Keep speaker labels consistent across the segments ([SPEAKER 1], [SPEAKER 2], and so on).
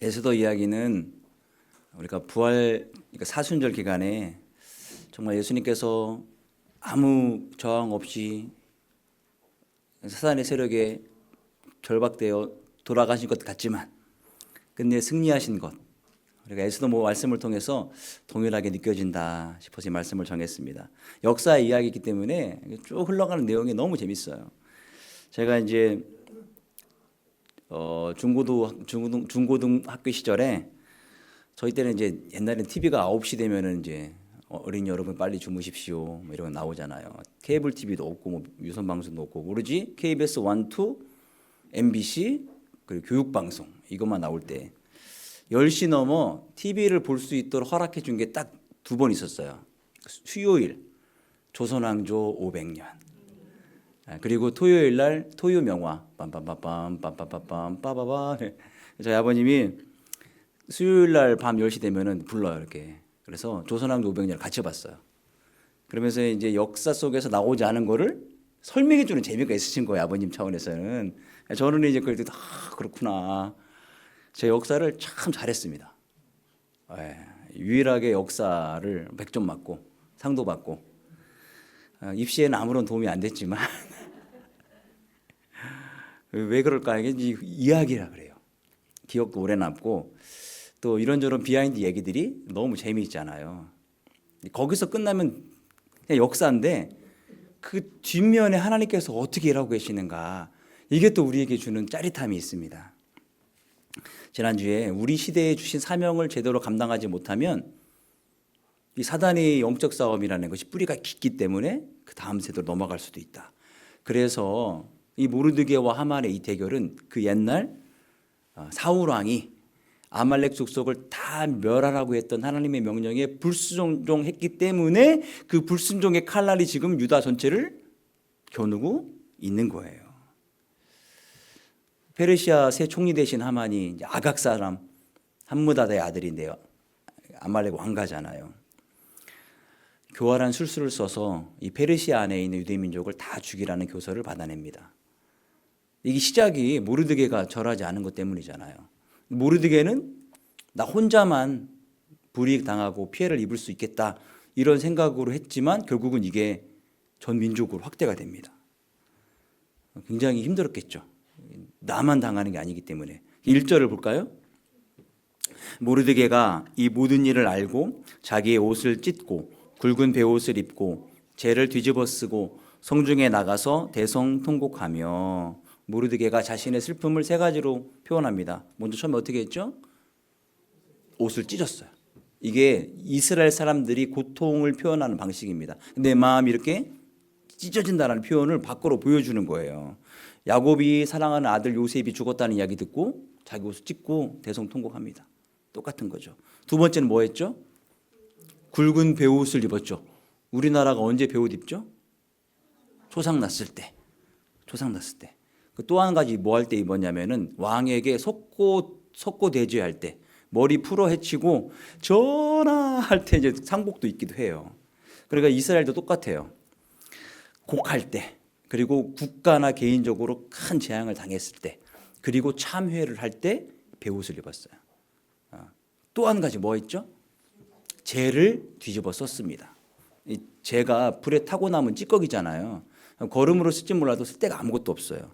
[SPEAKER 1] 에스더 이야기는 우리가 부활 그러니까 사순절 기간에 정말 예수님께서 아무 저항 없이 사단의 세력에 결박되어 돌아가신 것 같지만 끝내 승리하신 것, 우리가 에스더 말씀을 통해서 동일하게 느껴진다 싶어서 이 말씀을 정했습니다. 역사의 이야기이기 때문에 쭉 흘러가는 내용이 너무 재밌어요. 제가 이제 중고등학교 시절에 저희 때는 이제 옛날엔 TV가 9시 되면은 이제 어린 여러분 빨리 주무십시오 뭐 이런 거 나오잖아요. 케이블 TV도 없고 뭐 유선 방송도 없고 오로지 KBS 1, 2, MBC 그리고 교육 방송 이것만 나올 때 10시 넘어 TV를 볼 수 있도록 허락해 준 게 딱 2번 있었어요. 수요일 조선왕조 500년. 그리고 토요일 날 토요 명화 빰빰빰빰 빰빰빰빰 빠바바. 저희 아버님이 수요일 날 밤 10시 되면은 불러요, 이렇게. 그래서 조선왕조 500년을 같이 봤어요. 그러면서 이제 역사 속에서 나오지 않은 거를 설명해 주는 재미가 있으신 거예요, 아버님 차원에서는. 저는 이제 그럴 때 그렇구나. 제 역사를 참 잘했습니다. 유일하게 역사를 100점 맞고 상도 받고 입시에는 아무런 도움이 안 됐지만 왜 그럴까? 이게 이야기라 그래요. 기억도 오래 남고 또 이런저런 비하인드 얘기들이 너무 재미있잖아요. 거기서 끝나면 그냥 역사인데 그 뒷면에 하나님께서 어떻게 일하고 계시는가, 이게 또 우리에게 주는 짜릿함이 있습니다. 지난주에 우리 시대에 주신 사명을 제대로 감당하지 못하면 이 사단의 영적 싸움이라는 것이 뿌리가 깊기 때문에 그 다음 세대로 넘어갈 수도 있다. 그래서 이 모르드게와 하만의 이 대결은 그 옛날 사울 왕이 아말렉 족속을 다 멸하라고 했던 하나님의 명령에 불순종했기 때문에 그 불순종의 칼날이 지금 유다 전체를 겨누고 있는 거예요. 페르시아 새 총리 대신 하만이 이제 아각 사람 함므다다의 아들인데요. 아말렉 왕가잖아요. 교활한 술수를 써서 이 페르시아 안에 있는 유대 민족을 다 죽이라는 교서를 받아냅니다. 이게 시작이 모르드게가 절하지 않은 것 때문이잖아요. 모르드게는 나 혼자만 불이익 당하고 피해를 입을 수 있겠다 이런 생각으로 했지만 결국은 이게 전 민족으로 확대가 됩니다. 굉장히 힘들었겠죠. 나만 당하는 게 아니기 때문에. 1절을 볼까요? 모르드게가 이 모든 일을 알고 자기의 옷을 찢고 굵은 베옷을 입고 재를 뒤집어 쓰고 성중에 나가서 대성통곡하며. 모르드게가 자신의 슬픔을 3가지로 표현합니다. 먼저 처음에 어떻게 했죠? 옷을 찢었어요. 이게 이스라엘 사람들이 고통을 표현하는 방식입니다. 내 마음이 이렇게 찢어진다는 표현을 밖으로 보여주는 거예요. 야곱이 사랑하는 아들 요셉이 죽었다는 이야기 듣고 자기 옷을 찢고 대성통곡합니다. 똑같은 거죠. 2번째는 뭐 했죠? 굵은 베옷을 입었죠. 우리나라가 언제 베옷 입죠? 초상 났을 때. 또 한 가지 뭐 할 때 입었냐면은 왕에게 석고 대죄할 때 머리 풀어 헤치고 전하할 때 이제 상복도 입기도 해요. 그러니까 이스라엘도 똑같아요. 곡할 때, 그리고 국가나 개인적으로 큰 재앙을 당했을 때, 그리고 참회를 할 때 베옷을 입었어요. 또 한 가지 뭐 했죠? 재를 뒤집어 썼습니다. 이 재가 불에 타고 나면 찌꺼기잖아요. 거름으로 쓸지 몰라도 쓸 데가 아무것도 없어요.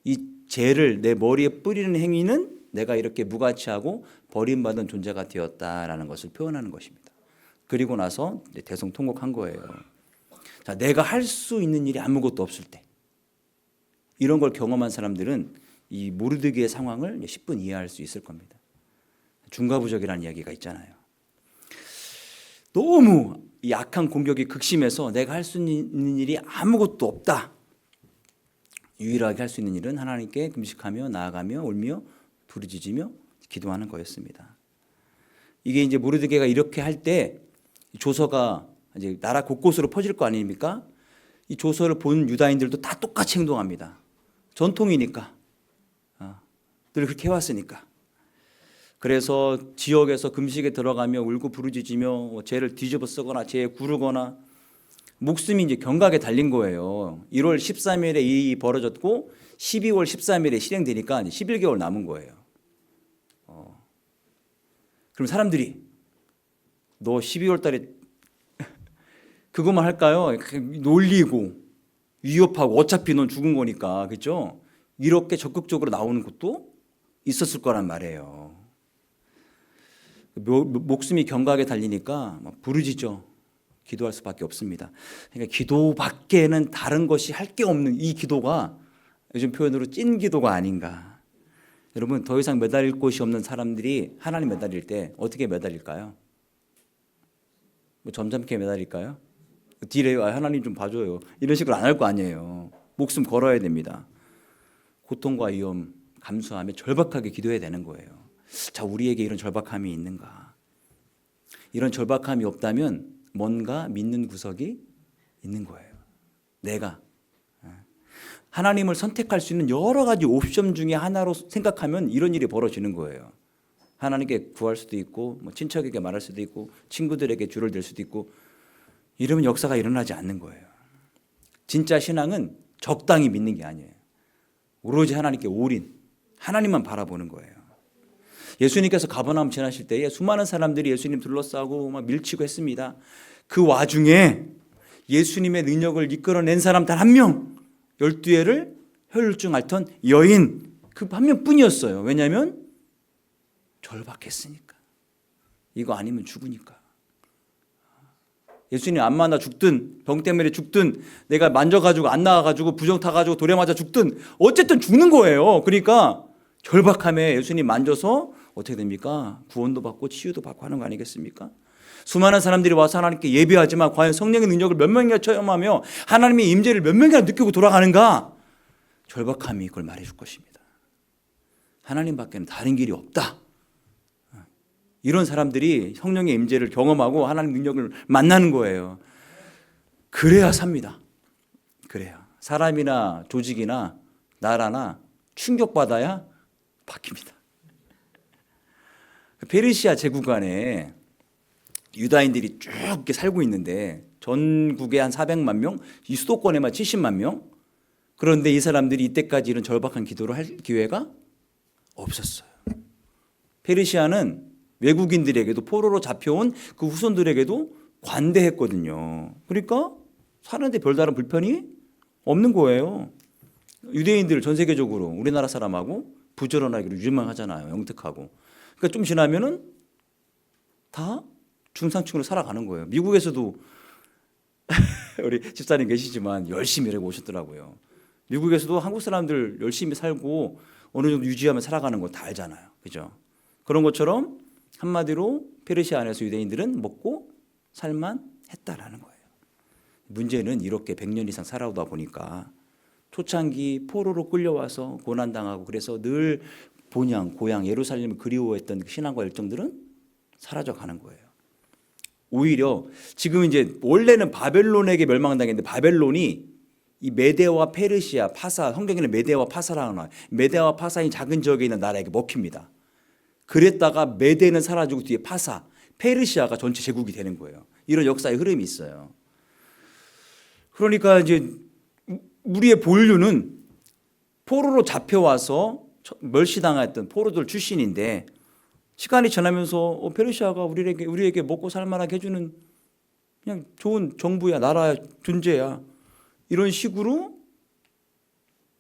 [SPEAKER 1] 이 재를 내 머리에 뿌리는 행위는 내가 이렇게 무가치하고 버림받은 존재가 되었다라는 것을 표현하는 것입니다. 그리고 나서 대성통곡한 거예요. 자, 내가 할 수 있는 일이 아무것도 없을 때, 이런 걸 경험한 사람들은 이 모르드게의 상황을 10분 이해할 수 있을 겁니다. 중과부적이라는 이야기가 있잖아요. 너무 이 악한 공격이 극심해서 내가 할 수 있는 일이 아무것도 없다. 유일하게 할 수 있는 일은 하나님께 금식하며 나아가며 울며 부르짖으며 기도하는 거였습니다. 이게 이제 모르드게가 이렇게 할 때 조서가 이제 나라 곳곳으로 퍼질 거 아닙니까? 이 조서를 본 유다인들도 다 똑같이 행동합니다. 전통이니까. 늘 그렇게 해왔으니까. 그래서 지역에서 금식에 들어가며 울고 부르짖으며 죄를 뒤집어 쓰거나 죄에 구르거나 목숨이 이제 경각에 달린 거예요. 1월 13일에 이 벌어졌고 12월 13일에 실행되니까 11개월 남은 거예요. 그럼 사람들이 너 12월 달에 그것만 할까요? 놀리고 위협하고 어차피 넌 죽은 거니까, 그렇죠? 이렇게 적극적으로 나오는 것도 있었을 거란 말이에요. 목숨이 경각에 달리니까 막 부르짖어 기도할 수밖에 없습니다. 그러니까 기도밖에는 다른 것이 할 게 없는 이 기도가 요즘 표현으로 찐 기도가 아닌가. 여러분, 더 이상 매달릴 곳이 없는 사람들이 하나님 매달릴 때 어떻게 매달릴까요? 뭐 점잖게 매달릴까요? 딜에 하나님 좀 봐줘요, 이런 식으로 안 할 거 아니에요. 목숨 걸어야 됩니다. 고통과 위험 감수하며 절박하게 기도해야 되는 거예요. 자, 우리에게 이런 절박함이 있는가? 이런 절박함이 없다면 뭔가 믿는 구석이 있는 거예요. 내가 하나님을 선택할 수 있는 여러 가지 옵션 중에 하나로 생각하면 이런 일이 벌어지는 거예요. 하나님께 구할 수도 있고, 뭐 친척에게 말할 수도 있고, 친구들에게 줄을 댈 수도 있고, 이러면 역사가 일어나지 않는 거예요. 진짜 신앙은 적당히 믿는 게 아니에요. 오로지 하나님께 올인, 하나님만 바라보는 거예요. 예수님께서 가버나움 지나실 때에 수많은 사람들이 예수님 둘러싸고 막 밀치고 했습니다. 그 와중에 예수님의 능력을 이끌어낸 사람 단 한 명, 12회를 혈루증 앓던 여인, 그 한 명뿐이었어요. 왜냐하면 절박했으니까. 이거 아니면 죽으니까. 예수님 안 만나 죽든 병 때문에 죽든 내가 만져가지고 안 나와가지고 부정 타가지고 돌에 맞아 죽든 어쨌든 죽는 거예요. 그러니까 절박함에 예수님 만져서 어떻게 됩니까? 구원도 받고 치유도 받고 하는 거 아니겠습니까? 수많은 사람들이 와서 하나님께 예배하지만 과연 성령의 능력을 몇 명이나 체험하며 하나님의 임재를 몇 명이나 느끼고 돌아가는가? 절박함이 그걸 말해줄 것입니다. 하나님밖에는 다른 길이 없다. 이런 사람들이 성령의 임재를 경험하고 하나님 능력을 만나는 거예요. 그래야 삽니다. 그래야 사람이나 조직이나 나라나 충격받아야 바뀝니다. 페르시아 제국 안에 유다인들이 쭉 이렇게 살고 있는데 전국에 한 400만 명, 이 수도권에만 70만 명. 그런데 이 사람들이 이때까지 이런 절박한 기도를 할 기회가 없었어요. 페르시아는 외국인들에게도 포로로 잡혀온 그 후손들에게도 관대했거든요. 그러니까 사는데 별다른 불편이 없는 거예요. 유대인들 전 세계적으로 우리나라 사람하고 부지런하기로 유명하잖아요. 영특하고. 그러니까 좀 지나면은 다 중상층으로 살아가는 거예요. 미국에서도 우리 집사님 계시지만 열심히 일하고 오셨더라고요. 미국에서도 한국 사람들 열심히 살고 어느 정도 유지하며 살아가는 거 다 알잖아요. 그죠? 그런 것처럼 한마디로 페르시아 안에서 유대인들은 먹고 살만 했다라는 거예요. 문제는 이렇게 100년 이상 살아오다 보니까 초창기 포로로 끌려와서 고난당하고 그래서 늘 본향, 고향, 예루살렘을 그리워했던 그 신앙과 열정들은 사라져가는 거예요. 오히려 지금 이제 원래는 바벨론에게 멸망당했는데 바벨론이 이 메데와 페르시아, 파사, 성경에는 메데와 파사라는 나와요. 메데와 파사인 작은 지역에 있는 나라에게 먹힙니다. 그랬다가 메데는 사라지고 뒤에 파사, 페르시아가 전체 제국이 되는 거예요. 이런 역사의 흐름이 있어요. 그러니까 이제 우리의 본류는 포로로 잡혀와서 멸시당했던 포로들 출신인데 시간이 지나면서 페르시아가 우리에게 먹고 살만하게 해주는 그냥 좋은 정부야, 나라야, 존재야, 이런 식으로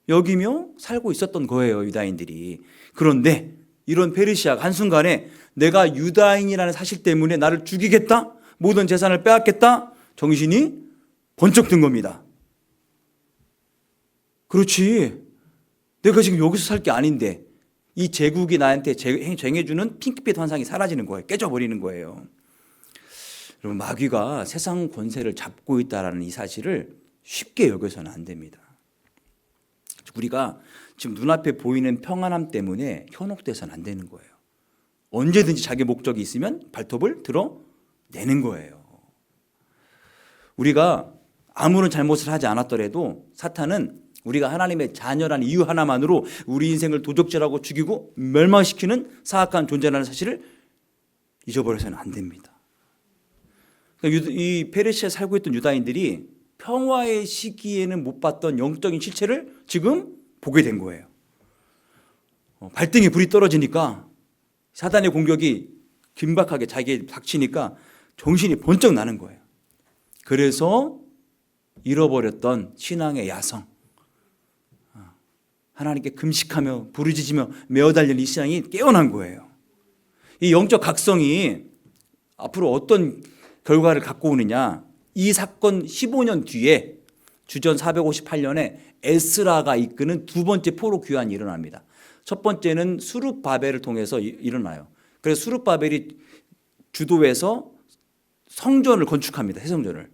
[SPEAKER 1] 여기며 살고 있었던 거예요, 유다인들이. 그런데 이런 페르시아가 한순간에 내가 유다인이라는 사실 때문에 나를 죽이겠다, 모든 재산을 빼앗겠다, 정신이 번쩍 든 겁니다. 그렇지, 내가 지금 여기서 살 게 아닌데 이 제국이 나한테 쟁해주는 핑크빛 환상이 사라지는 거예요. 깨져버리는 거예요. 여러분, 마귀가 세상 권세를 잡고 있다는 이 사실을 쉽게 여겨서는 안 됩니다. 우리가 지금 눈앞에 보이는 평안함 때문에 현혹돼서는 안 되는 거예요. 언제든지 자기 목적이 있으면 발톱을 드러내는 거예요. 우리가 아무런 잘못을 하지 않았더라도 사탄은 우리가 하나님의 자녀라는 이유 하나만으로 우리 인생을 도적질하고 죽이고 멸망시키는 사악한 존재라는 사실을 잊어버려서는 안 됩니다. 그러니까 이 페르시아에 살고 있던 유다인들이 평화의 시기에는 못 봤던 영적인 실체를 지금 보게 된 거예요. 발등에 불이 떨어지니까 사단의 공격이 긴박하게 자기에 닥치니까 정신이 번쩍 나는 거예요. 그래서 잃어버렸던 신앙의 야성, 하나님께 금식하며 부르짖으며 메어달린 이 신앙이 깨어난 거예요. 이 영적 각성이 앞으로 어떤 결과를 갖고 오느냐, 이 사건 15년 뒤에 주전 458년에 에스라가 이끄는 두 번째 포로 귀환이 일어납니다. 첫 번째는 수룹바벨을 통해서 일어나요. 그래서 수룹바벨이 주도해서 성전을 건축합니다. 새 성전을.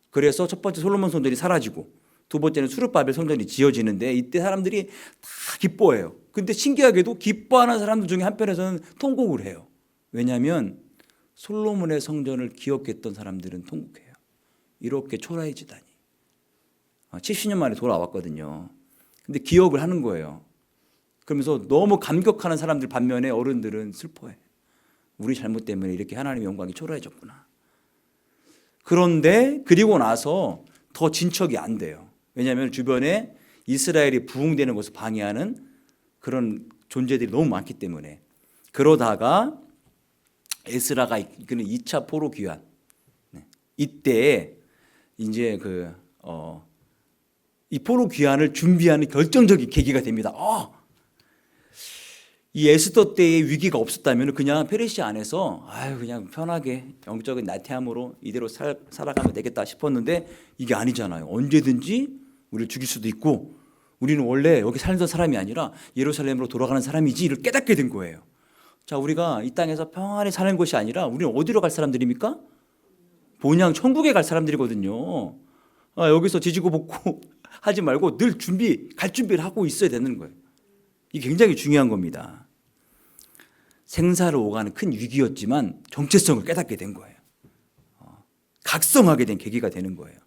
[SPEAKER 1] 그래서 첫 번째 솔로몬 성전이 사라지고 두 번째는 수룹바벨 성전이 지어지는데 이때 사람들이 다 기뻐해요. 근데 신기하게도 기뻐하는 사람들 중에 한편에서는 통곡을 해요. 왜냐하면 솔로몬의 성전을 기억했던 사람들은 통곡해요. 이렇게 초라해지다니. 70년 만에 돌아왔거든요. 근데 기억을 하는 거예요. 그러면서 너무 감격하는 사람들 반면에 어른들은 슬퍼해. 우리 잘못 때문에 이렇게 하나님의 영광이 초라해졌구나. 그런데 그리고 나서 더 진척이 안 돼요. 왜냐하면 주변에 이스라엘이 부흥되는 것을 방해하는 그런 존재들이 너무 많기 때문에. 그러다가 에스라가 이끄는 2차 포로 귀환, 이때 이제 이 포로 귀환을 준비하는 결정적인 계기가 됩니다. 이 에스더 때의 위기가 없었다면 그냥 페르시아 안에서 그냥 편하게 영적인 나태함으로 이대로 살아가면 되겠다 싶었는데 이게 아니잖아요. 언제든지 우리를 죽일 수도 있고 우리는 원래 여기 살던 사람이 아니라 예루살렘으로 돌아가는 사람이지를 깨닫게 된 거예요. 자, 우리가 이 땅에서 평안히 사는 것이 아니라 우리는 어디로 갈 사람들입니까? 본향 천국에 갈 사람들이거든요. 여기서 지지고 볶고 하지 말고 늘 갈 준비를 하고 있어야 되는 거예요. 이게 굉장히 중요한 겁니다. 생사를 오가는 큰 위기였지만 정체성을 깨닫게 된 거예요. 각성하게 된 계기가 되는 거예요.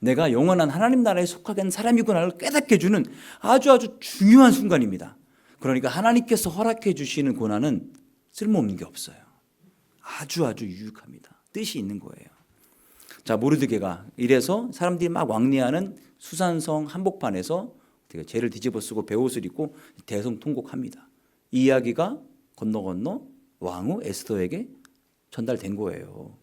[SPEAKER 1] 내가 영원한 하나님 나라에 속하게 사람이구나를 깨닫게 해주는 아주 중요한 순간입니다. 그러니까 하나님께서 허락해 주시는 고난은 쓸모없는 게 없어요. 아주 유익합니다. 뜻이 있는 거예요. 자, 모르드게가 이래서 사람들이 막 왕래하는 수산성 한복판에서 죄를 뒤집어쓰고 베옷을 입고 대성통곡합니다. 이 이야기가 건너 왕후 에스더에게 전달된 거예요.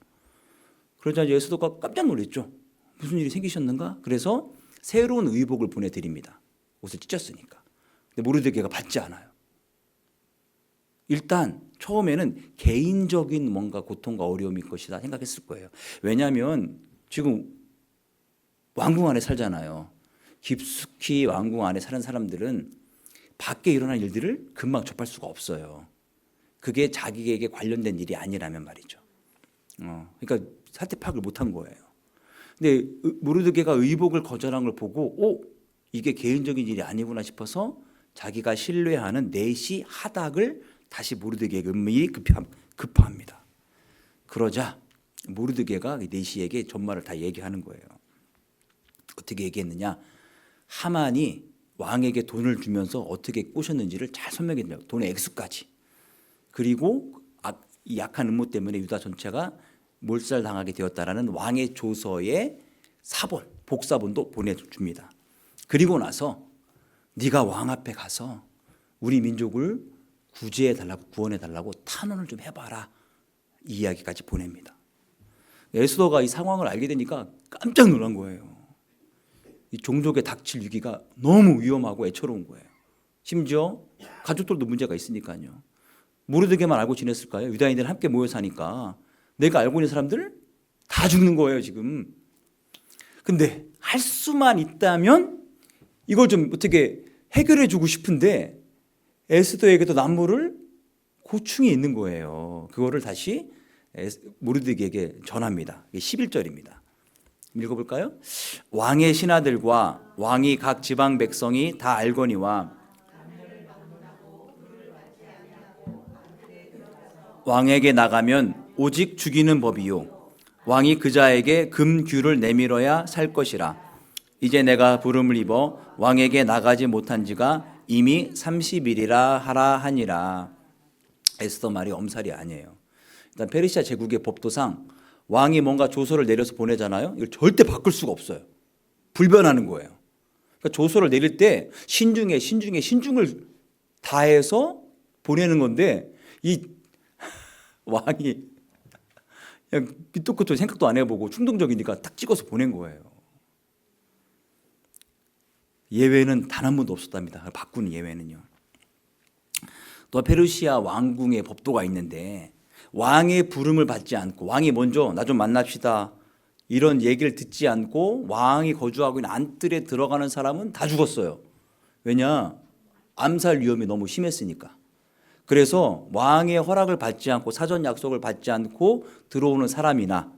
[SPEAKER 1] 그러자 에스더가 깜짝 놀랐죠. 무슨 일이 생기셨는가? 그래서 새로운 의복을 보내드립니다. 옷을 찢었으니까. 근데 모르드게가 받지 않아요. 일단 처음에는 개인적인 뭔가 고통과 어려움일 것이다 생각했을 거예요. 왜냐하면 지금 왕궁 안에 살잖아요. 깊숙이 왕궁 안에 사는 사람들은 밖에 일어난 일들을 금방 접할 수가 없어요. 그게 자기에게 관련된 일이 아니라면 말이죠. 그러니까 사태 파악을 못한 거예요. 근데 모르드게가 의복을 거절한 걸 보고 이게 개인적인 일이 아니구나 싶어서 자기가 신뢰하는 내시 하닥을 다시 모르드게에게 은밀히 급파합니다. 그러자 모르드게가 내시에게 전말을 다 얘기하는 거예요. 어떻게 얘기했느냐? 하만이 왕에게 돈을 주면서 어떻게 꼬셨는지를 잘 설명했네요. 돈의 액수까지. 그리고 이 약한 음모 때문에 유다 전체가 몰살당하게 되었다라는 왕의 조서의 사본, 복사본도 보내줍니다. 그리고 나서 네가 왕 앞에 가서 우리 민족을 구제해달라고, 구원해달라고 탄원을 좀 해봐라. 이 이야기까지 보냅니다. 에스더가 이 상황을 알게 되니까 깜짝 놀란 거예요. 이 종족에 닥칠 위기가 너무 위험하고 애처로운 거예요. 심지어 가족들도 문제가 있으니까요. 모르드게만 알고 지냈을까요? 유다인들은 함께 모여 사니까 내가 알고 있는 사람들 다 죽는 거예요 지금. 근데 할 수만 있다면 이걸 좀 어떻게 해결해 주고 싶은데 에스더에게도 남모를 고충이 있는 거예요. 그거를 다시 모르드게에게 전합니다. 이게 11절입니다. 읽어볼까요? 왕의 신하들과 왕이 각 지방 백성이 다 알거니와 왕에게 나가면 오직 죽이는 법이요 왕이 그자에게 금규를 내밀어야 살 것이라. 이제 내가 부름을 입어 왕에게 나가지 못한 지가 이미 30일이라 하라 하니라. 에스더 말이 엄살이 아니에요. 일단 페르시아 제국의 법도상 왕이 뭔가 조서를 내려서 보내잖아요. 이걸 절대 바꿀 수가 없어요. 불변하는 거예요. 그러니까 조서를 내릴 때 신중을 다해서 보내는 건데 이 왕이 그냥 밑도 끝도 생각도 안 해보고 충동적이니까 딱 찍어서 보낸 거예요. 예외는 단 한 번도 없었답니다. 바꾸는 예외는요. 또 페르시아 왕궁의 법도가 있는데 왕의 부름을 받지 않고 왕이 먼저 나 좀 만납시다 이런 얘기를 듣지 않고 왕이 거주하고 있는 안뜰에 들어가는 사람은 다 죽었어요. 왜냐? 암살 위험이 너무 심했으니까. 그래서 왕의 허락을 받지 않고 사전 약속을 받지 않고 들어오는 사람이나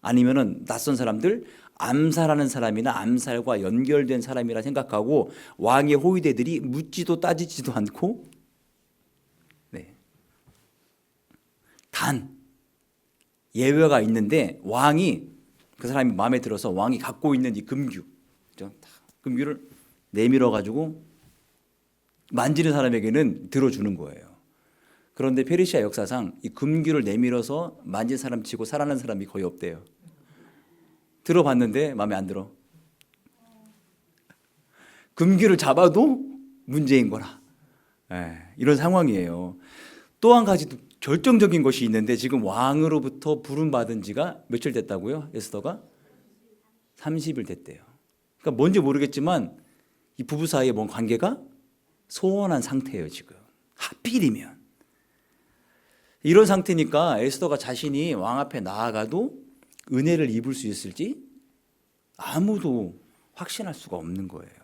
[SPEAKER 1] 아니면은 낯선 사람들 암살하는 사람이나 암살과 연결된 사람이라 생각하고 왕의 호위대들이 묻지도 따지지도 않고 단 예외가 있는데 왕이 그 사람이 마음에 들어서 왕이 갖고 있는 이 금규를 내밀어 가지고 만지는 사람에게는 들어주는 거예요. 그런데 페르시아 역사상 이 금규를 내밀어서 만진 사람 치고 살아난 사람이 거의 없대요. 들어봤는데 마음에 안 들어. 금규를 잡아도 문제인 거라. 이런 상황이에요. 또 한 가지 결정적인 것이 있는데 지금 왕으로부터 부름받은 지가 며칠 됐다고요? 에스더가 30일 됐대요. 그러니까 뭔지 모르겠지만 이 부부 사이에 뭔 관계가 소원한 상태예요. 지금 하필이면 이런 상태니까 에스더가 자신이 왕 앞에 나아가도 은혜를 입을 수 있을지 아무도 확신할 수가 없는 거예요.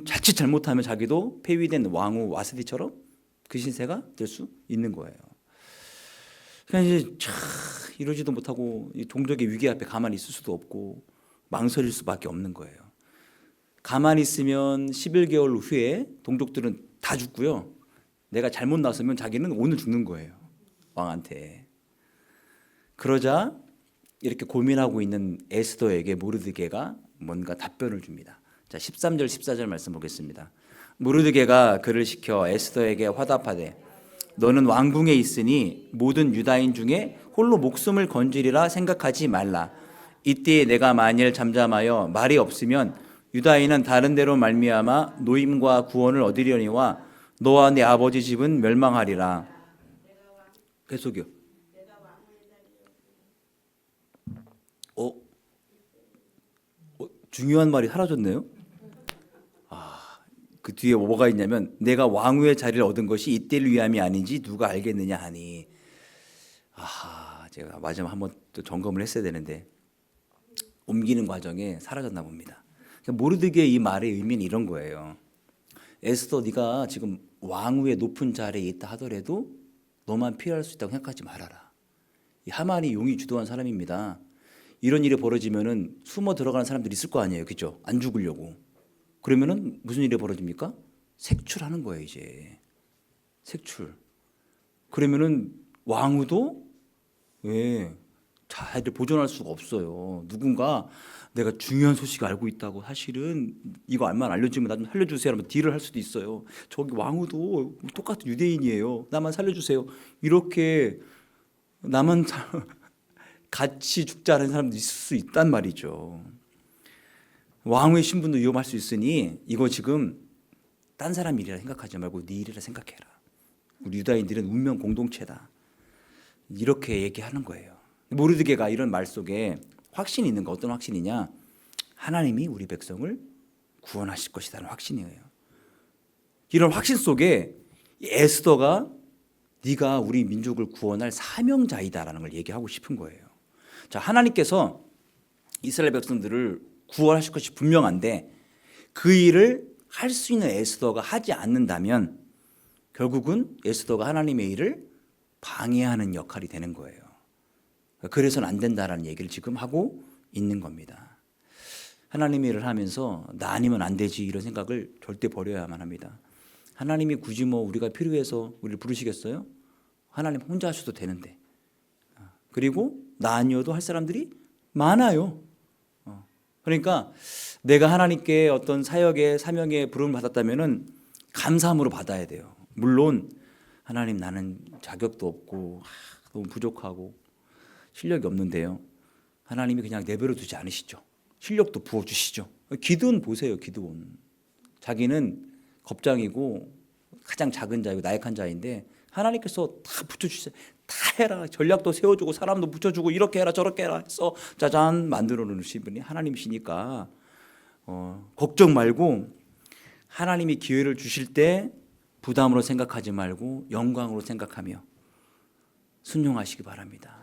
[SPEAKER 1] 자칫 잘못하면 자기도 폐위된 왕후 와스디처럼 그 신세가 될 수 있는 거예요. 그러니까 이제 이러지도 못하고 종족의 위기 앞에 가만히 있을 수도 없고 망설일 수밖에 없는 거예요. 가만히 있으면 11개월 후에 동족들은 다 죽고요. 내가 잘못 나서면 자기는 오늘 죽는 거예요. 왕한테. 그러자 이렇게 고민하고 있는 에스더에게 모르드게가 뭔가 답변을 줍니다. 자, 13절 14절 말씀 보겠습니다. 모르드게가 그를 시켜 에스더에게 화답하되 너는 왕궁에 있으니 모든 유다인 중에 홀로 목숨을 건지리라 생각하지 말라. 이때 내가 만일 잠잠하여 말이 없으면 유다인은 다른 데로 말미암아 노임과 구원을 얻으려니와 너와 네 아버지 집은 멸망하리라. 계속요. 중요한 말이 사라졌네요. 그 뒤에 뭐가 있냐면 내가 왕후의 자리를 얻은 것이 이때를 위함이 아닌지 누가 알겠느냐 하니 제가 마지막 한번 또 점검을 했어야 되는데 옮기는 과정에 사라졌나 봅니다. 모르드게의 이 말의 의미는 이런 거예요. 에스더 네가 지금 왕후의 높은 자리에 있다 하더라도 너만 피할 수 있다고 생각하지 말아라. 이 하만이 용이 주도한 사람입니다. 이런 일이 벌어지면은 숨어 들어가는 사람들이 있을 거 아니에요. 그죠? 안 죽으려고. 그러면은 무슨 일이 벌어집니까? 색출하는 거예요, 이제. 색출. 그러면은 왕후도 자리를 보존할 수가 없어요. 누군가 내가 중요한 소식을 알고 있다고 사실은 이거 알만 알려주면 나 좀 살려주세요 하면 딜을 할 수도 있어요. 저기 왕후도 똑같은 유대인이에요. 나만 살려주세요. 이렇게 나만 같이 죽자는 사람도 있을 수 있단 말이죠. 왕후의 신분도 위험할 수 있으니 이거 지금 딴 사람 일이라 생각하지 말고 네 일이라 생각해라. 우리 유다인들은 운명 공동체다. 이렇게 얘기하는 거예요. 모르드게가 이런 말 속에 확신이 있는 거 어떤 확신이냐? 하나님이 우리 백성을 구원하실 것이라는 확신이에요. 이런 확신 속에 에스더가 네가 우리 민족을 구원할 사명자이다라는 걸 얘기하고 싶은 거예요. 자, 하나님께서 이스라엘 백성들을 구원하실 것이 분명한데 그 일을 할 수 있는 에스더가 하지 않는다면 결국은 에스더가 하나님의 일을 방해하는 역할이 되는 거예요. 그래서는 안 된다라는 얘기를 지금 하고 있는 겁니다. 하나님의 일을 하면서 나 아니면 안 되지 이런 생각을 절대 버려야만 합니다. 하나님이 굳이 뭐 우리가 필요해서 우리를 부르시겠어요? 하나님 혼자 하셔도 되는데. 그리고 나 아니어도 할 사람들이 많아요. 그러니까 내가 하나님께 어떤 사역의 사명의 부름을 받았다면은 감사함으로 받아야 돼요. 물론 하나님 나는 자격도 없고 너무 부족하고 실력이 없는데요. 하나님이 그냥 내버려 두지 않으시죠. 실력도 부어주시죠. 기드온 보세요. 기드온. 자기는 겁장이고 가장 작은 자이고 나약한 자인데 하나님께서 다 붙여주세요. 다 해라. 전략도 세워주고 사람도 붙여주고 이렇게 해라 저렇게 해라 해서 짜잔 만들어 놓으신 분이 하나님이시니까 걱정 말고 하나님이 기회를 주실 때 부담으로 생각하지 말고 영광으로 생각하며 순종하시기 바랍니다.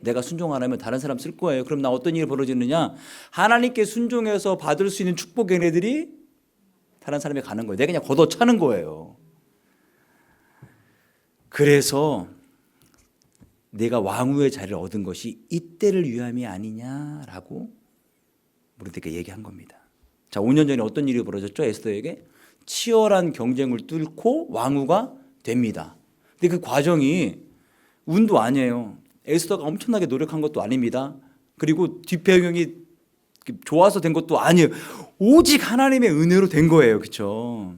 [SPEAKER 1] 내가 순종 안 하면 다른 사람 쓸 거예요. 그럼 나 어떤 일이 벌어지느냐? 하나님께 순종해서 받을 수 있는 축복 얘네들이 다른 사람에 가는 거예요. 내가 그냥 걷어차는 거예요. 그래서 내가 왕후의 자리를 얻은 것이 이때를 위함이 아니냐라고 모르드게가 얘기한 겁니다. 자, 5년 전에 어떤 일이 벌어졌죠? 에스더에게 치열한 경쟁을 뚫고 왕후가 됩니다. 근데 그 과정이 운도 아니에요. 에스더가 엄청나게 노력한 것도 아닙니다. 그리고 뒷배경이 좋아서 된 것도 아니에요. 오직 하나님의 은혜로 된 거예요. 그렇죠?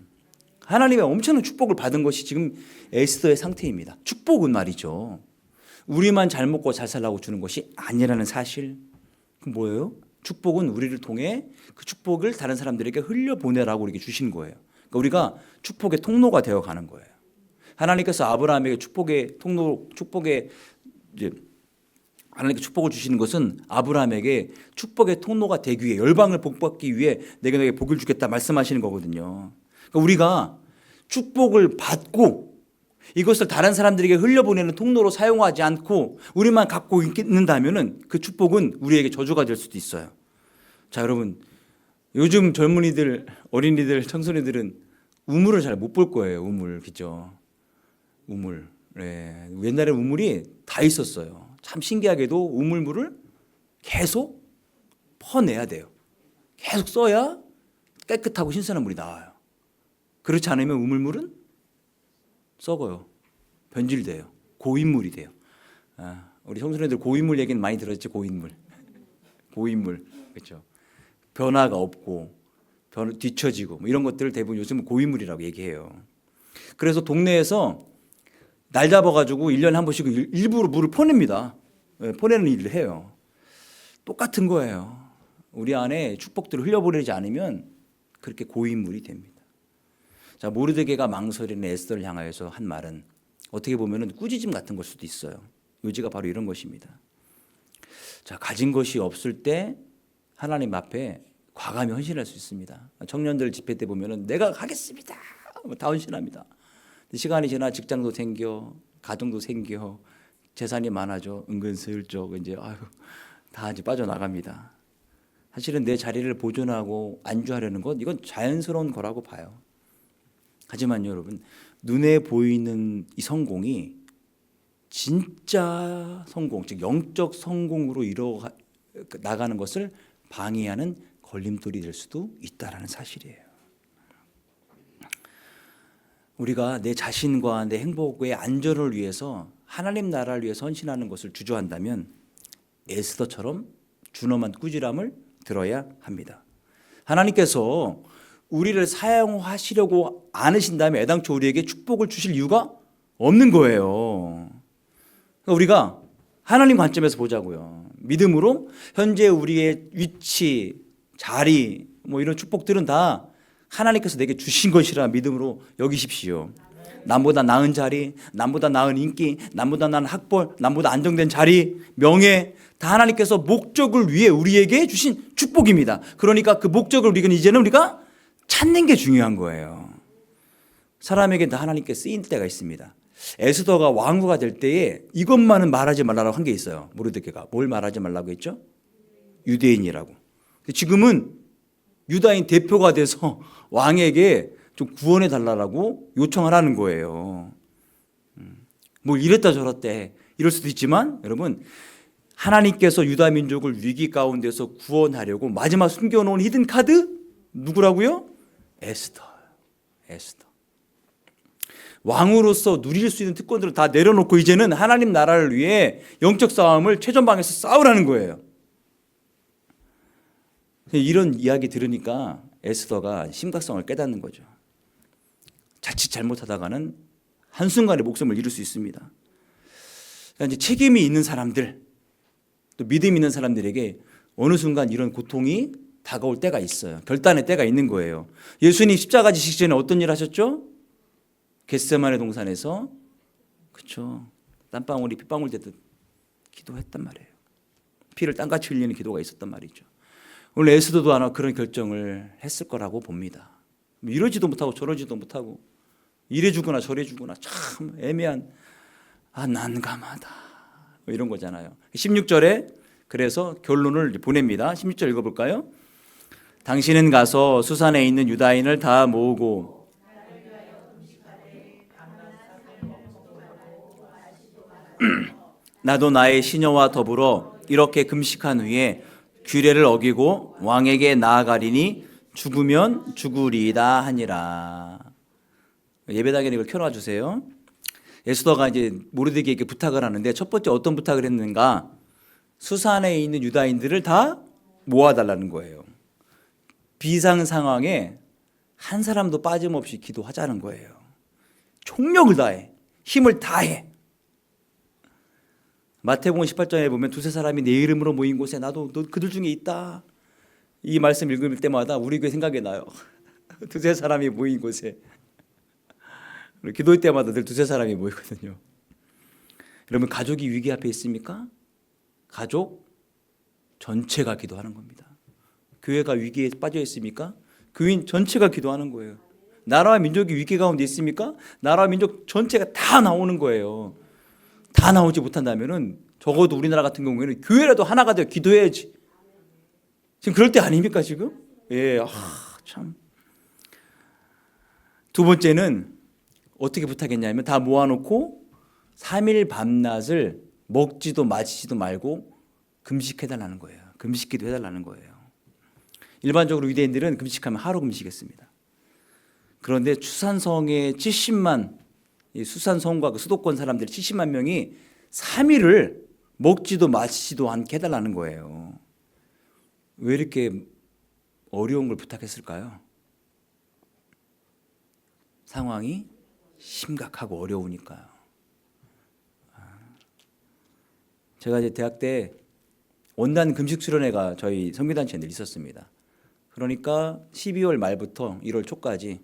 [SPEAKER 1] 하나님의 엄청난 축복을 받은 것이 지금 에스더의 상태입니다. 축복은 말이죠. 우리만 잘 먹고 잘 살라고 주는 것이 아니라는 사실. 그럼 뭐예요? 축복은 우리를 통해 그 축복을 다른 사람들에게 흘려보내라고 우리에게 주신 거예요. 그러니까 우리가 축복의 통로가 되어 가는 거예요. 하나님께서 아브라함에게 하나님께 축복을 주시는 것은 아브라함에게 축복의 통로가 되기 위해, 열방을 복받기 위해 내가 너에게 복을 주겠다 말씀하시는 거거든요. 그러니까 우리가 축복을 받고 이것을 다른 사람들에게 흘려보내는 통로로 사용하지 않고 우리만 갖고 있는다면 그 축복은 우리에게 저주가 될 수도 있어요. 자, 여러분, 요즘 젊은이들, 어린이들, 청소년들은 우물을 잘 못 볼 거예요. 우물, 그죠? 우물. 네. 옛날에 우물이 다 있었어요. 참 신기하게도 우물물을 계속 퍼내야 돼요. 계속 써야 깨끗하고 신선한 물이 나와요. 그렇지 않으면 우물물은 썩어요. 변질돼요. 고인물이 돼요. 우리 청소년들 고인물 얘기는 많이 들었죠. 고인물. 고인물. 그렇죠. 변화가 없고 뒤처지고 이런 것들을 대부분 요즘은 고인물이라고 얘기해요. 그래서 동네에서 날 잡아가지고 1년에 한 번씩 일부러 물을 퍼냅니다. 퍼내는 일을 해요. 똑같은 거예요. 우리 안에 축복들을 흘려보내지 않으면 그렇게 고인물이 됩니다. 자, 모르드게가 망설이는 에스더를 향하여서 한 말은 어떻게 보면 꾸짖음 같은 걸 수도 있어요. 요지가 바로 이런 것입니다. 자, 가진 것이 없을 때 하나님 앞에 과감히 헌신할 수 있습니다. 청년들 집회 때 보면은 내가 하겠습니다. 다 헌신합니다. 시간이 지나 직장도 생겨, 가정도 생겨, 재산이 많아져, 은근슬쩍 이제 다 이제 빠져나갑니다. 사실은 내 자리를 보존하고 안주하려는 것 이건 자연스러운 거라고 봐요. 하지만 여러분, 눈에 보이는 이 성공이 진짜 성공, 즉 영적 성공으로 나가는 것을 방해하는 걸림돌이 될 수도 있다라는 사실이에요. 우리가 내 자신과 내 행복의 안전을 위해서 하나님 나라를 위해서 헌신하는 것을 주저한다면 에스더처럼 준엄한 꾸지람을 들어야 합니다. 하나님께서 우리를 사용하시려고 않으신다면 애당초 우리에게 축복을 주실 이유가 없는 거예요. 그러니까 우리가 하나님 관점에서 보자고요. 믿음으로 현재 우리의 위치, 자리, 이런 축복들은 다 하나님께서 내게 주신 것이라 믿음으로 여기십시오. 남보다 나은 자리, 남보다 나은 인기, 남보다 나은 학벌, 남보다 안정된 자리, 명예 다 하나님께서 목적을 위해 우리에게 주신 축복입니다. 그러니까 그 목적을 이제는 우리가 찾는 게 중요한 거예요. 사람에게 다 하나님께 쓰인 때가 있습니다. 에스더가 왕후가 될 때에 이것만은 말하지 말라고 한 게 있어요. 모르드게가 뭘 말하지 말라고 했죠? 유대인이라고. 지금은 유다인 대표가 돼서 왕에게 좀 구원해 달라고 요청을 하는 거예요. 이랬다 저랬다 이럴 수도 있지만 여러분, 하나님께서 유다 민족을 위기 가운데서 구원하려고 마지막 숨겨놓은 히든 카드 누구라고요? 에스더. 왕으로서 누릴 수 있는 특권들을 다 내려놓고 이제는 하나님 나라를 위해 영적 싸움을 최전방에서 싸우라는 거예요. 이런 이야기 들으니까 에스더가 심각성을 깨닫는 거죠. 자칫 잘못하다가는 한순간에 목숨을 잃을 수 있습니다. 그러니까 이제 책임이 있는 사람들, 또 믿음 있는 사람들에게 어느 순간 이런 고통이 다가올 때가 있어요. 결단의 때가 있는 거예요. 예수님 십자가 지시기 전에 어떤 일 하셨죠? 겟세마네 동산에서 그렇죠. 땀방울이 핏방울 되듯 기도했단 말이에요. 피를 땅같이 흘리는 기도가 있었단 말이죠. 오늘 에스더도 아마 그런 결정을 했을 거라고 봅니다. 이러지도 못하고 저러지도 못하고 이래 주거나 저래 주거나 참 애매한 난감하다 이런 거잖아요. 16절에 그래서 결론을 보냅니다. 16절 읽어볼까요? 당신은 가서 수산에 있는 유다인을 다 모으고 나도 나의 시녀와 더불어 이렇게 금식한 후에 규례를 어기고 왕에게 나아가리니 죽으면 죽으리이다 하니라. 예배당에 이걸 켜놔 주세요. 에스더가 이제 모르드게에게 부탁을 하는데 첫 번째 어떤 부탁을 했는가? 수산에 있는 유다인들을 다 모아달라는 거예요. 비상 상황에 한 사람도 빠짐없이 기도하자는 거예요. 총력을 다해, 힘을 다해. 마태복음 18장에 보면 두세 사람이 내 이름으로 모인 곳에 나도 그들 중에 있다. 이 말씀 읽을 때마다 우리 교회 생각이 나요. 두세 사람이 모인 곳에. 기도할 때마다 늘 두세 사람이 모이거든요. 여러분 가족이 위기 앞에 있습니까? 가족 전체가 기도하는 겁니다. 교회가 위기에 빠져 있습니까? 교인 전체가 기도하는 거예요. 나라와 민족이 위기 가운데 있습니까? 나라와 민족 전체가 다 나오는 거예요. 다 나오지 못한다면은 적어도 우리나라 같은 경우에는 교회라도 하나가 되어 기도해야지. 지금 그럴 때 아닙니까 지금? 예, 참. 두 번째는 어떻게 부탁했냐면 다 모아놓고 3일 밤낮을 먹지도 마시지도 말고 금식해달라는 거예요. 금식기도 해달라는 거예요. 일반적으로 유대인들은 금식하면 하루 금식했습니다. 그런데 수산성의 70만 이 수산성과 그 수도권 사람들 70만 명이 3일을 먹지도 마시지도 않게 해달라는 거예요. 왜 이렇게 어려운 걸 부탁했을까요? 상황이 심각하고 어려우니까요. 제가 이제 대학 때 원단 금식 수련회가 저희 선교단체에 늘 있었습니다. 그러니까 12월 말부터 1월 초까지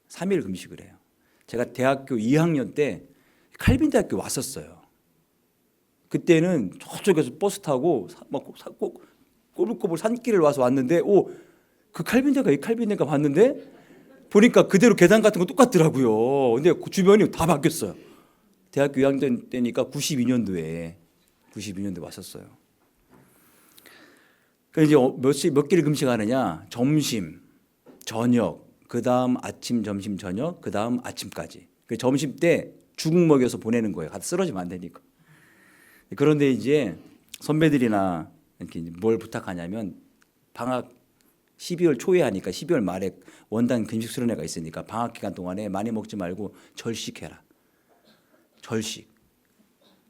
[SPEAKER 1] 3일 금식을 해요. 제가 대학교 2학년 때 칼빈 대학교 왔었어요. 그때는 저쪽에서 버스 타고 막 꼬불꼬불 산길을 와서 왔는데 그 칼빈대가 이 칼빈대가 봤는데 보니까 그대로 계단 같은 거 똑같더라고요. 근데 그 주변이 다 바뀌었어요. 대학교 2학년 때니까 92년도에 왔었어요. 그래서 이제 몇 끼를 금식하느냐? 점심, 저녁, 그 다음 아침, 점심, 저녁, 그 다음 아침까지. 점심 때 죽 먹여서 보내는 거예요. 같이 쓰러지면 안 되니까. 그런데 이제 선배들이나 이렇게 뭘 부탁하냐면 방학 12월 초에 하니까 12월 말에 원단 금식 수련회가 있으니까 방학 기간 동안에 많이 먹지 말고 절식해라. 절식.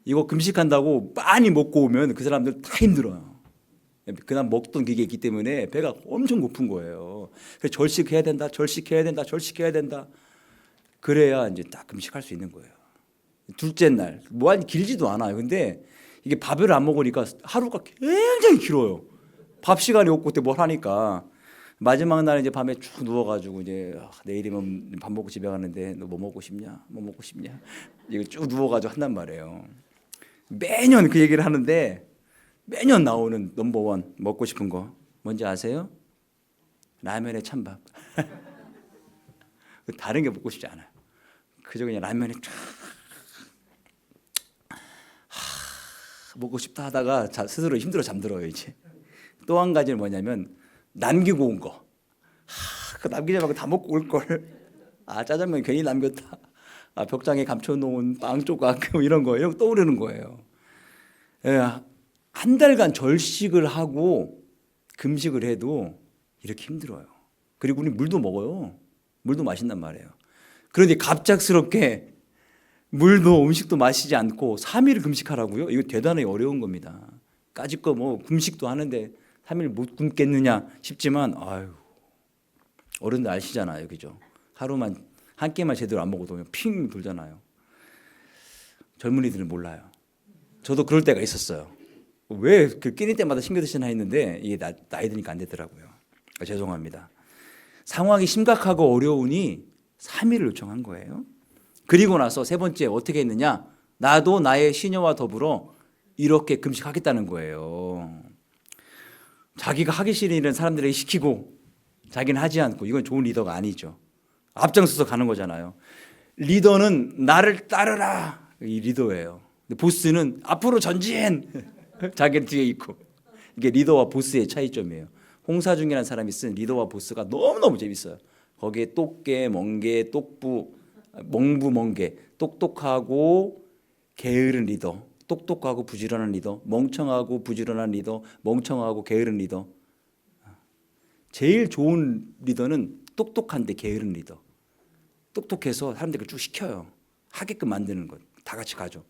[SPEAKER 1] 이거 금식한다고 많이 먹고 오면 그 사람들 다 힘들어요. 그날 먹던 그게 있기 때문에 배가 엄청 고픈 거예요. 그래서 절식해야 된다, 절식해야 된다, 절식해야 된다. 그래야 이제 딱 금식할 수 있는 거예요. 둘째 날, 뭐 길지도 않아요. 근데 이게 밥을 안 먹으니까 하루가 굉장히 길어요. 밥 시간이 없고 그때 뭘 하니까 마지막 날 이제 밤에 쭉 누워가지고 이제 내일이면 밥 먹고 집에 가는데 너 뭐 먹고 싶냐? 뭐 먹고 싶냐? 이거 쭉 누워가지고 한단 말이에요. 매년 그 얘기를 하는데 매년 나오는 넘버원 먹고 싶은 거 뭔지 아세요? 라면에 찬밥. 다른 게 먹고 싶지 않아요. 그저 그냥 라면에 쫙 먹고 싶다 하다가 스스로 힘들어 잠들어요. 이제 또 한 가지는 뭐냐면 남기고 온 거. 그 남기지 말고 다 먹고 올 걸. 짜장면 괜히 남겼다. 벽장에 감춰놓은 빵 조각 이런 거 떠오르는 거예요. 한 달간 절식을 하고 금식을 해도 이렇게 힘들어요. 그리고 우리 물도 먹어요. 물도 마신단 말이에요. 그런데 갑작스럽게 물도 음식도 마시지 않고 3일 금식하라고요? 이거 대단히 어려운 겁니다. 까짓 거 뭐 금식도 하는데 3일 못 굶겠느냐 싶지만 어른들 아시잖아요. 그죠? 하루만 한 끼만 제대로 안 먹어도 핑 돌잖아요. 젊은이들은 몰라요. 저도 그럴 때가 있었어요. 왜 그 끼니 때마다 신경 드시나 했는데 이게 나이 드니까 안 되더라고요. 죄송합니다. 상황이 심각하고 어려우니 3일을 요청한 거예요. 그리고 나서 세 번째 어떻게 했느냐? 나도 나의 시녀와 더불어 이렇게 금식하겠다는 거예요. 자기가 하기 싫은 일은 사람들에게 시키고 자기는 하지 않고, 이건 좋은 리더가 아니죠. 앞장서서 가는 거잖아요. 리더는 나를 따르라, 이 리더예요. 근데 보스는 앞으로 전진 자기는 뒤에 있고. 이게 리더와 보스의 차이점이에요. 홍사중이라는 사람이 쓴 리더와 보스가 너무너무 재밌어요. 거기에 똑개, 멍개, 똑부, 멍부, 멍개, 똑똑하고 게으른 리더, 똑똑하고 부지런한 리더, 멍청하고 부지런한 리더, 멍청하고 게으른 리더. 제일 좋은 리더는 똑똑한데 게으른 리더. 똑똑해서 사람들을 쭉 시켜요. 하게끔 만드는 것. 다 같이 가죠.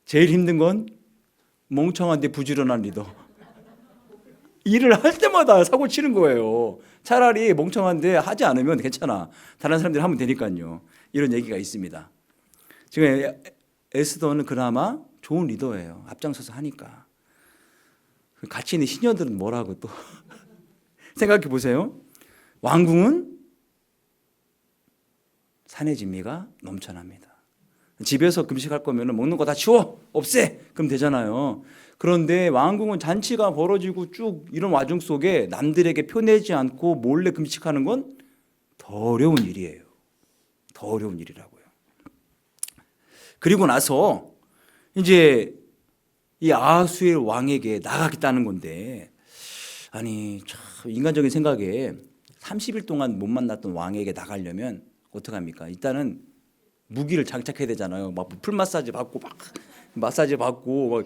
[SPEAKER 1] 제일 힘든 건 멍청한데 부지런한 리더. 일을 할 때마다 사고 치는 거예요. 차라리 멍청한데 하지 않으면 괜찮아. 다른 사람들이 하면 되니까요. 이런 얘기가 있습니다. 지금 에스더는 그나마 좋은 리더예요. 앞장서서 하니까. 같이 있는 시녀들은 뭐라고 또 생각해 보세요. 왕궁은 산의 진미가 넘쳐납니다. 집에서 금식할 거면 먹는 거 다 치워 없애 그럼 되잖아요. 그런데 왕궁은 잔치가 벌어지고 쭉 이런 와중 속에 남들에게 표내지 않고 몰래 금식하는 건 더 어려운 일이에요. 더 어려운 일이라고요. 그리고 나서 이제 이 아하수엘 왕에게 나가겠다는 건데, 아니 참 인간적인 생각에 30일 동안 못 만났던 왕에게 나가려면 어떡합니까? 일단은 무기를 장착해야 되잖아요. 막 풀 마사지 받고 막 마사지 받고 막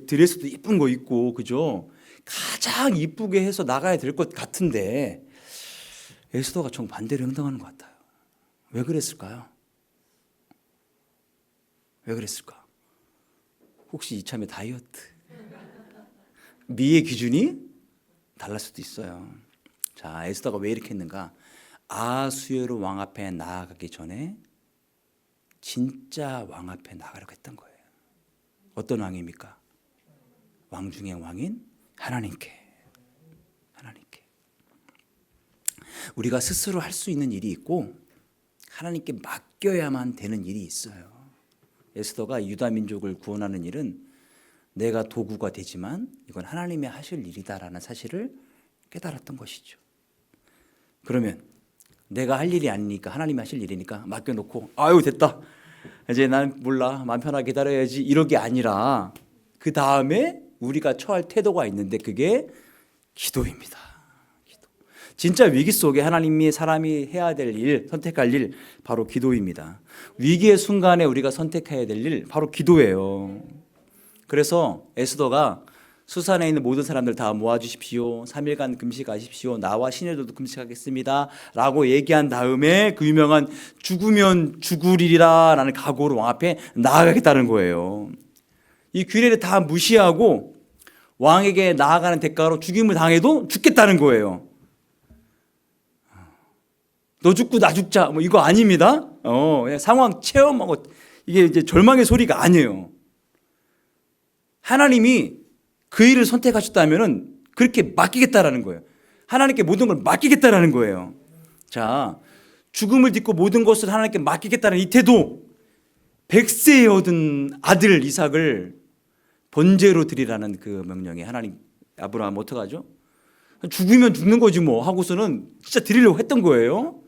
[SPEAKER 1] 드레스도 이쁜 거 입고, 그죠? 가장 이쁘게 해서 나가야 될 것 같은데 에스더가 정반대로 행동하는 것 같아요. 왜 그랬을까요? 왜 그랬을까? 혹시 이참에 다이어트? 미의 기준이 달랄 수도 있어요. 자, 에스더가 왜 이렇게 했는가? 아하수에로 왕 앞에 나아가기 전에 진짜 왕 앞에 나가려고 했던 거예요. 어떤 왕입니까? 왕 중의 왕인 하나님께. 하나님께. 우리가 스스로 할 수 있는 일이 있고 하나님께 맡겨야만 되는 일이 있어요. 에스더가 유다 민족을 구원하는 일은 내가 도구가 되지만 이건 하나님이 하실 일이다라는 사실을 깨달았던 것이죠. 그러면 내가 할 일이 아니니까 하나님이 하실 일이니까 맡겨놓고 아유 됐다, 이제 난 몰라, 마음 편하게 기다려야지, 이러게 아니라 그 다음에 우리가 처할 태도가 있는데 그게 기도입니다. 기도. 진짜 위기 속에 하나님이 사람이 해야 될 일, 선택할 일 바로 기도입니다. 위기의 순간에 우리가 선택해야 될 일 바로 기도예요. 그래서 에스더가 수산에 있는 모든 사람들 다 모아주십시오. 3일간 금식하십시오. 나와 시녀들도 금식하겠습니다 라고 얘기한 다음에 그 유명한 죽으면 죽으리라 라는 각오로 왕 앞에 나아가겠다는 거예요. 이 규례를 다 무시하고 왕에게 나아가는 대가로 죽임을 당해도 죽겠다는 거예요. 너 죽고 나 죽자 뭐 이거 아닙니다. 그냥 상황 체험하고, 이게 이제 절망의 소리가 아니에요. 하나님이 그 일을 선택하셨다면은 그렇게 맡기겠다라는 거예요. 하나님께 모든 걸 맡기겠다라는 거예요. 자, 죽음을 딛고 모든 것을 하나님께 맡기겠다는 이 태도, 100세에 얻은 아들 이삭을 번제로 드리라는 그 명령에 하나님, 아브라함 어떡하죠? 죽으면 죽는 거지 뭐 하고서는 진짜 드리려고 했던 거예요.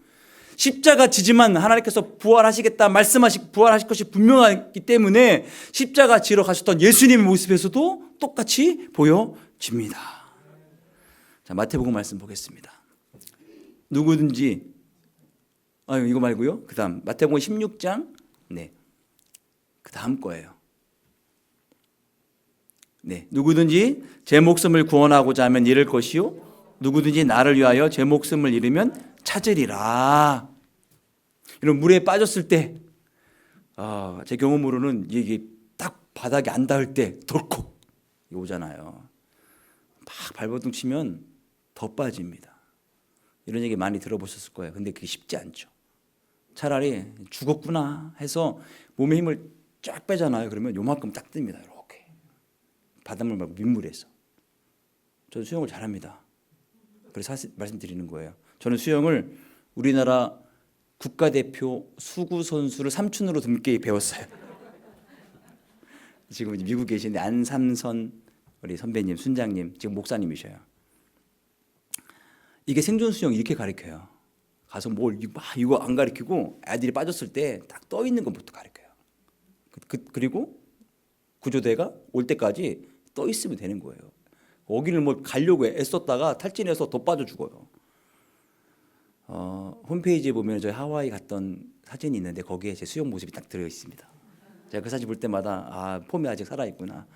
[SPEAKER 1] 십자가 지지만 하나님께서 부활하시겠다 말씀하시 부활하실 것이 분명하기 때문에 십자가 지러 가셨던 예수님의 모습에서도 똑같이 보여집니다. 자, 마태복음 말씀 보겠습니다. 누구든지 이거 말고요. 그다음 마태복음 16장 그 다음 거예요. 누구든지 제 목숨을 구원하고자 하면 잃을 것이요 누구든지 나를 위하여 제 목숨을 잃으면 찾으리라. 이런 물에 빠졌을 때, 제 경험으로는 이게 딱 바닥에 안 닿을 때 덜컥 오잖아요. 막 발버둥 치면 더 빠집니다. 이런 얘기 많이 들어보셨을 거예요. 근데 그게 쉽지 않죠. 차라리 죽었구나 해서 몸에 힘을 쫙 빼잖아요. 그러면 요만큼 딱 뜹니다. 이렇게 바닷물 말고 민물에서. 저는 수영을 잘합니다. 그래서 말씀드리는 거예요. 저는 수영을 우리나라 국가대표 수구 선수를 삼촌으로 듬게 배웠어요. 지금 이제 미국 계신데 안삼선 우리 선배님, 순장님 지금 목사님이셔요. 이게 생존 수영 이렇게 가르쳐요. 가서 뭘 이거 안 가르치고 애들이 빠졌을 때 딱 떠 있는 것부터 가르쳐요. 그리고 구조대가 올 때까지 떠 있으면 되는 거예요. 거기를 뭐 가려고 애썼다가 탈진해서 더 빠져 죽어요. 홈페이지에 보면 저희 하와이 갔던 사진이 있는데 거기에 제 수영 모습이 딱 들어 있습니다. 제가 그 사진 볼 때마다 폼이 아직 살아 있구나.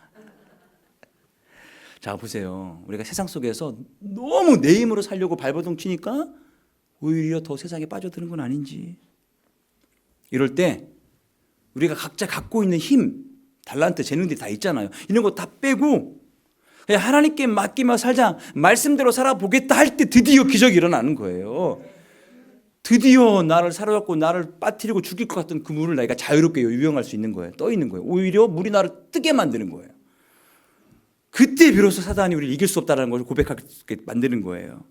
[SPEAKER 1] 자, 보세요. 우리가 세상 속에서 너무 내 힘으로 살려고 발버둥 치니까 오히려 더 세상에 빠져드는 건 아닌지. 이럴 때 우리가 각자 갖고 있는 힘, 달란트, 재능들이 다 있잖아요. 이런 거 다 빼고 그냥 하나님께 맡기며 살자, 말씀대로 살아보겠다 할 때 드디어 기적이 일어나는 거예요. 드디어 나를 사로잡고 나를 빠뜨리고 죽일 것 같던 그 물을 내가 자유롭게 유영할 수 있는 거예요. 떠 있는 거예요. 오히려 물이 나를 뜨게 만드는 거예요. 그때 비로소 사단이 우리를 이길 수 없다는 것을 고백하게 만드는 거예요.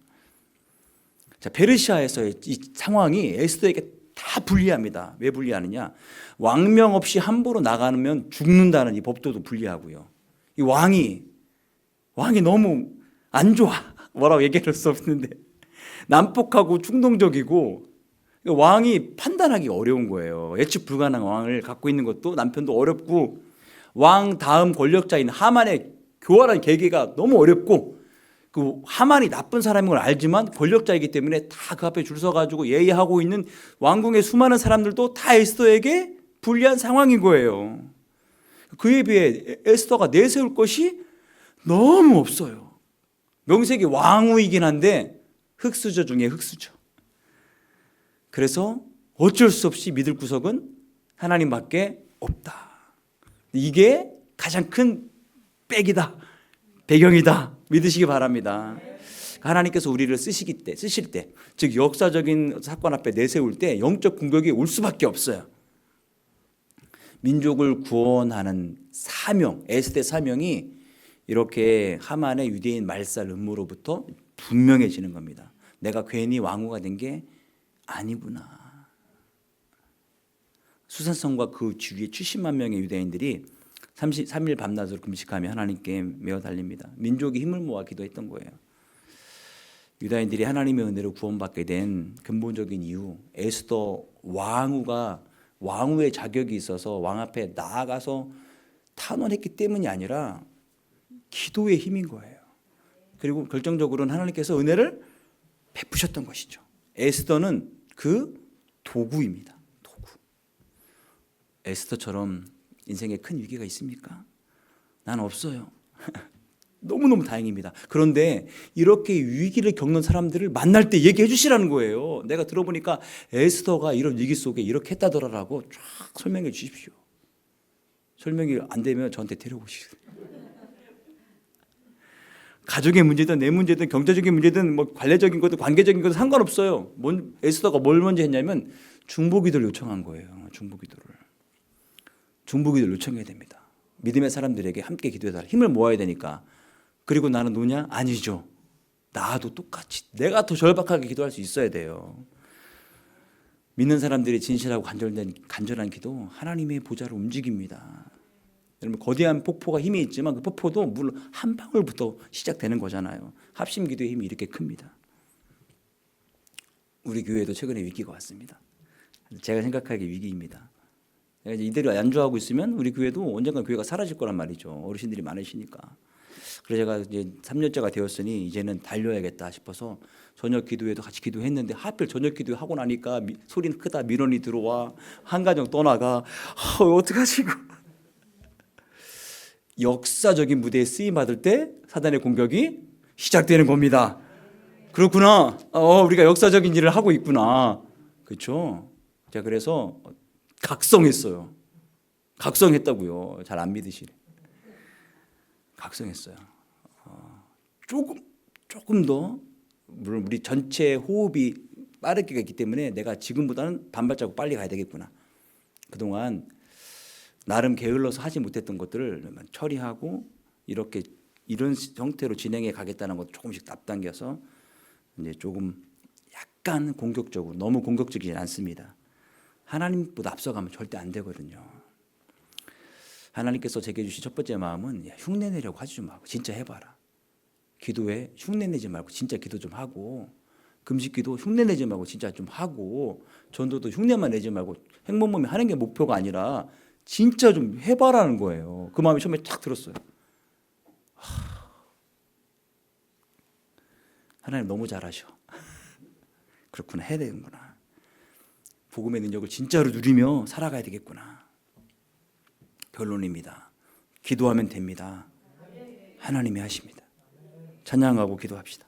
[SPEAKER 1] 자, 페르시아에서의 이 상황이 에스더에게 다 불리합니다. 왜 불리하느냐? 왕명 없이 함부로 나가면 죽는다는 이 법도도 불리하고요. 이 왕이 너무 안 좋아. 뭐라고 얘기할 수 없는데 난폭하고 충동적이고 왕이 판단하기 어려운 거예요. 예측 불가능한 왕을 갖고 있는 것도 남편도 어렵고 왕 다음 권력자인 하만의 교활한 계계가 너무 어렵고 그 하만이 나쁜 사람인 걸 알지만 권력자이기 때문에 다 그 앞에 줄 서가지고 예의하고 있는 왕궁의 수많은 사람들도 다 에스더에게 불리한 상황인 거예요. 그에 비해 에스더가 내세울 것이 너무 없어요. 명색이 왕후이긴 한데 흙수저 중에 흙수저. 그래서 어쩔 수 없이 믿을 구석은 하나님밖에 없다. 이게 가장 큰 백이다, 배경이다 믿으시기 바랍니다. 하나님께서 우리를 쓰실 때, 즉 역사적인 사건 앞에 내세울 때 영적 공격이 올 수밖에 없어요. 민족을 구원하는 사명, 에스더의 사명이 이렇게 하만의 유대인 말살 음모로부터 분명해지는 겁니다. 내가 괜히 왕후가 된 게 아니구나. 수산성과 그 주위에 70만 명의 유대인들이 33일 밤낮으로 금식하며 하나님께 메어 달립니다. 민족이 힘을 모아 기도했던 거예요. 유다인들이 하나님의 은혜로 구원받게 된 근본적인 이유, 에스더 왕후의 자격이 있어서 왕 앞에 나아가서 탄원했기 때문이 아니라 기도의 힘인 거예요. 그리고 결정적으로는 하나님께서 은혜를 베푸셨던 것이죠. 에스더는 그 도구입니다. 도구. 에스더처럼 인생에 큰 위기가 있습니까? 난 없어요. 너무너무 다행입니다. 그런데 이렇게 위기를 겪는 사람들을 만날 때 얘기해 주시라는 거예요. 내가 들어보니까 에스더가 이런 위기 속에 이렇게 했다더라라고 쫙 설명해 주십시오. 설명이 안 되면 저한테 데려오시죠. 가족의 문제든 내 문제든 경제적인 문제든 뭐 관례적인 것도 관계적인 것도 상관없어요. 에스더가 뭘 먼저 했냐면 중보기도를 요청한 거예요. 중보기도를 요청해야 됩니다. 믿음의 사람들에게 함께 기도해달라. 힘을 모아야 되니까. 그리고 나는 노냐? 아니죠. 나도 똑같이 내가 더 절박하게 기도할 수 있어야 돼요. 믿는 사람들이 진실하고 간절한 기도 하나님의 보좌를 움직입니다. 여러분 거대한 폭포가 힘이 있지만 그 폭포도 물 한 방울부터 시작되는 거잖아요. 합심 기도의 힘이 이렇게 큽니다. 우리 교회도 최근에 위기가 왔습니다. 제가 생각하기에 위기입니다. 이대로 안주하고 있으면 우리 교회도 언젠가 교회가 사라질 거란 말이죠. 어르신들이 많으시니까. 그래서 제가 이제 3년째가 되었으니 이제는 달려야겠다 싶어서 저녁 기도회도 같이 기도했는데 하필 저녁 기도회 하고 나니까 소리는 크다 민원이 들어와 한 가정 떠나가 어떡하지 이거. 역사적인 무대에 쓰임 받을 때 사단의 공격이 시작되는 겁니다. 그렇구나. 우리가 역사적인 일을 하고 있구나. 그렇죠? 제가 그래서 각성했어요. 각성했다고요. 잘 안 믿으시네. 각성했어요. 조금 더 물론 우리 전체 호흡이 빠르게 있기 때문에 내가 지금보다는 반발자국 빨리 가야 되겠구나. 그동안 나름 게을러서 하지 못했던 것들을 처리하고 이런 형태로 진행해 가겠다는 것도 조금씩 앞당겨서 이제 조금 약간 공격적으로 너무 공격적이지 않습니다. 하나님보다 앞서가면 절대 안 되거든요. 하나님께서 제게 주신 첫 번째 마음은 흉내 내려고 하지 좀 말고 진짜 해봐라. 기도에 흉내 내지 말고 진짜 기도 좀 하고, 금식기도 흉내 내지 말고 진짜 좀 하고, 전도도 흉내만 내지 말고 행복몸이 하는 게 목표가 아니라 진짜 좀 해봐라는 거예요. 그 마음이 처음에 딱 들었어요. 하나님 너무 잘하셔. 그렇구나, 해야 되는구나. 복음의 능력을 진짜로 누리며 살아가야 되겠구나. 결론입니다. 기도하면 됩니다. 하나님이 하십니다. 찬양하고 기도합시다.